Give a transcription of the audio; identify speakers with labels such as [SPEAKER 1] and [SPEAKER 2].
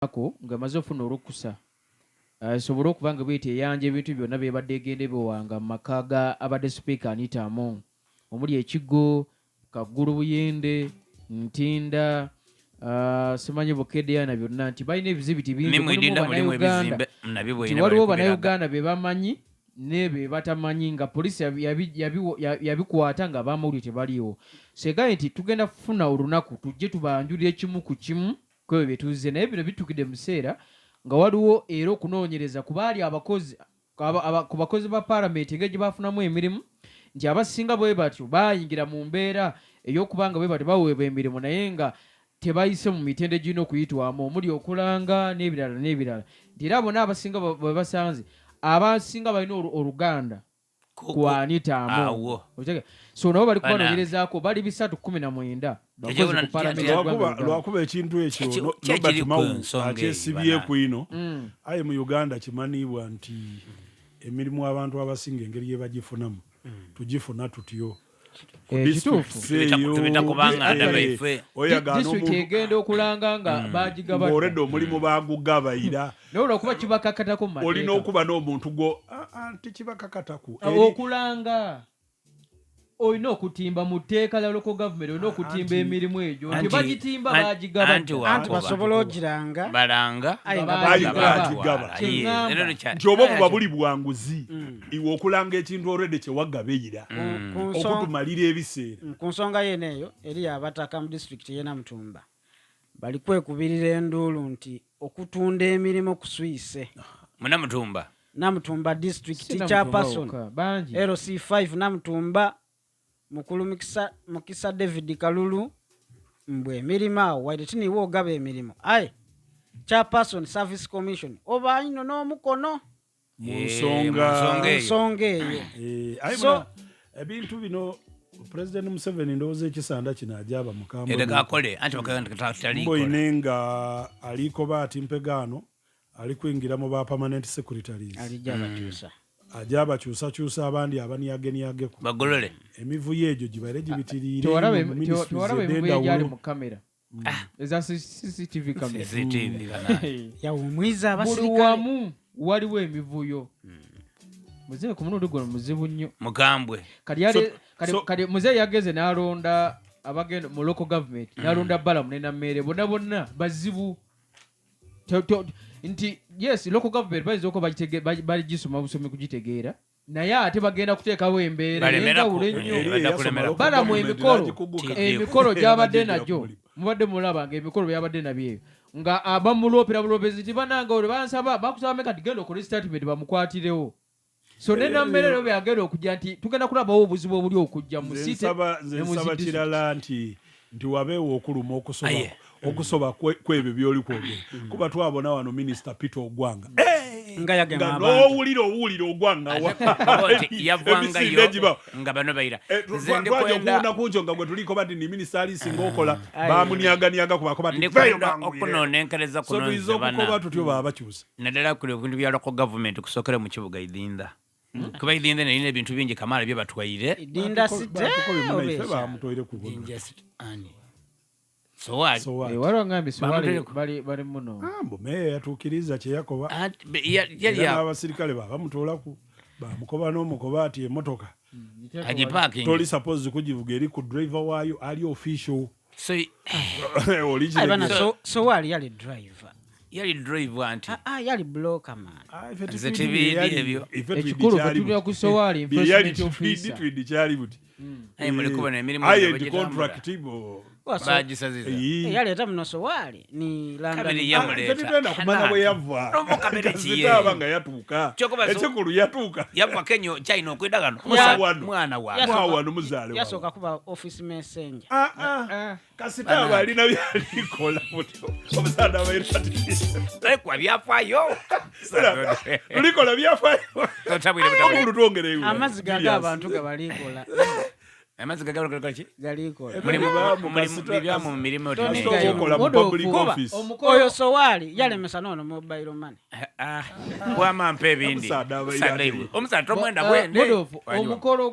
[SPEAKER 1] ako nga maze ofuna olukusa sobole okuba nga bwete eyanja ebintu byonna byebadde egende bewanga mu maka ga abadde sipiika Anita Among omuli Ekigo, Kaggulu Buyende, Ntinda, simanyi Bukedeyana byonna nti balina ebizibiti bingi waliwo bannayuganda be bamanyi ne be batamanyi nga poliisi yabikwata nga abamawulire tebaliiwo. Segaye nti tugenda kufuna olunaku tujje tubanjulire kimu ku kimu kwebyo bye tuzze naye bino bitukidde mu biseera nga waliwo era okunoonyereza ku baali abakozi ku bakozi ba paalamenti engeri gye bafunamu emirimu nti abasinga bwe batyo bayingira mu mbeera ey'okuba nga bwe batyo baweebwa emirimu naye nga tebayise mu mitende girina okuyitwamu omuli okulanga n'ebirala n'ebirala nti era bonna abasinga bwe basanze abasinga balina oluganda ku Anita Among so nabo bali kubanoonyerezaako bali 319
[SPEAKER 2] lwakuba ekintu ekyo Robert Mawusu akyesibyeku ino aye mu Uganda kimanibwa nti emirimu abantu abasinga engeri gye bagifunamu tugifuna tutyo
[SPEAKER 1] disitulikiti egenda okulanga nga bagigabadde
[SPEAKER 2] ng'oredde omulimu bagugabayira
[SPEAKER 1] n'olwokuba kibakakatako mu mateeka
[SPEAKER 2] olina okuba n'omuntu gwo tikibakakataku
[SPEAKER 1] okulanga olina okutimba mu tteeka lya local government olina okutimba emirimu egyo nti bagitimba bagigabadde
[SPEAKER 3] anti basobola ogiranga
[SPEAKER 4] balanga
[SPEAKER 2] bagigaba nti oba buba buli bwanguzi iwe okulanga ekintu olwedde kyewagabeyira okutumalira ebiseera
[SPEAKER 3] ku nsonga yene eyo eri abataka mu disitulikiti ye Namutumba bali kwekubirira enduulu nti okutunda emirimu kuswise Namutumba disitulikiti chairperson LC5 Namutumba Mukulu Mukisa David Kalulu mbwe emirimu awo waide tiniwo ogaba emirimu aye chairperson service commission oba ino n'omukono
[SPEAKER 2] mu nsonga
[SPEAKER 3] eyo
[SPEAKER 2] so ebintu bino President Museveni ndowooza ekisanda kino ajaba mukambwe nga aliko baati mpegaano ali kwingira mu ba permanent secretaries ajaba kyusa abandi abaniyage ku
[SPEAKER 4] bagolole
[SPEAKER 2] emivu yejo gibare gibitirire
[SPEAKER 1] tewarabe emivu yali mu kamera eza CCTV kamera
[SPEAKER 3] ya umwiza
[SPEAKER 1] abasirikale buli wamu waliwo emivuyo muzehe ku munudu gwa muzibu nnyo
[SPEAKER 4] mugambwe
[SPEAKER 1] kali muzehe yageze n'alonda abagenda mu local government n'alonda bala munena mmere bonna bazibu nti yes local government bayiza oko bagisoma busomi kugitegeera naye ate bagenda kuteekawo embeera enjawulo ennyo balamu emikolo gy'abadde nagyo mubadde mulaba nga emikolo byabadde nabyo nga abamuloopera bulobezi nti bananga olwo bansaba bakusaba meka tigenda okole statement bamukwatirewo so nena mmere lero byagenda okujja nti tugenda kulabawo obuzibu obuli okujja mu site
[SPEAKER 2] nsaba kirala nti wabeewo okuluma okusoba kwebyo byoli kwogera kuba twabona wano Minister Peter Ogwanga
[SPEAKER 3] nga
[SPEAKER 2] n'owulira Ogwanga
[SPEAKER 4] yavwangayo nga bano bayira
[SPEAKER 2] twaja okuwunda kunjo nga gwe tuliko bati ni Minister alisinga okola bamunyaganyaga kubako bati
[SPEAKER 4] okunonenkereza
[SPEAKER 2] kunoza okukoba tutyo baba bakyusa
[SPEAKER 4] naddala kule ebintu bya local government kusokera mu kibuga Idinda kuba Idinda nalina ebintu bingi Kamala bye batwayire
[SPEAKER 3] Idinda site
[SPEAKER 2] bamutoire ku
[SPEAKER 1] waliwo ngambi bali muno
[SPEAKER 2] meya yatuukiriza kyeyakoba abasirikale bamutoolaku bamukoba n'omukoba ati emotoka toli suppose kugivuga eri ku driver waayo ali official
[SPEAKER 3] Sowali yali driver
[SPEAKER 4] anti
[SPEAKER 3] yali blocker man
[SPEAKER 1] ekikulu betulira ku Sowali enforcement officer
[SPEAKER 2] kyali buti
[SPEAKER 4] mulikuba n'emirimu
[SPEAKER 3] yaleeta muno Sowali ni
[SPEAKER 2] tugenda kumanya bwe yava nga yatuuka ekikulu yatuuka
[SPEAKER 4] yava Kenya China okwedagano mwana
[SPEAKER 2] wano muzaale
[SPEAKER 3] yasooka kuba office messenger
[SPEAKER 2] kasita aba alina byalikola omusaada
[SPEAKER 4] kwa byafaayo
[SPEAKER 2] tulikola byafaayo omuntu twongereyo
[SPEAKER 3] amazzi gaga abantu gabalikola
[SPEAKER 4] amazzi galikola mu mirimu
[SPEAKER 3] oyo Sowali yalemesa nono mobile money
[SPEAKER 4] wamampa ebindi omusaada tomwenda bwende
[SPEAKER 1] omukolo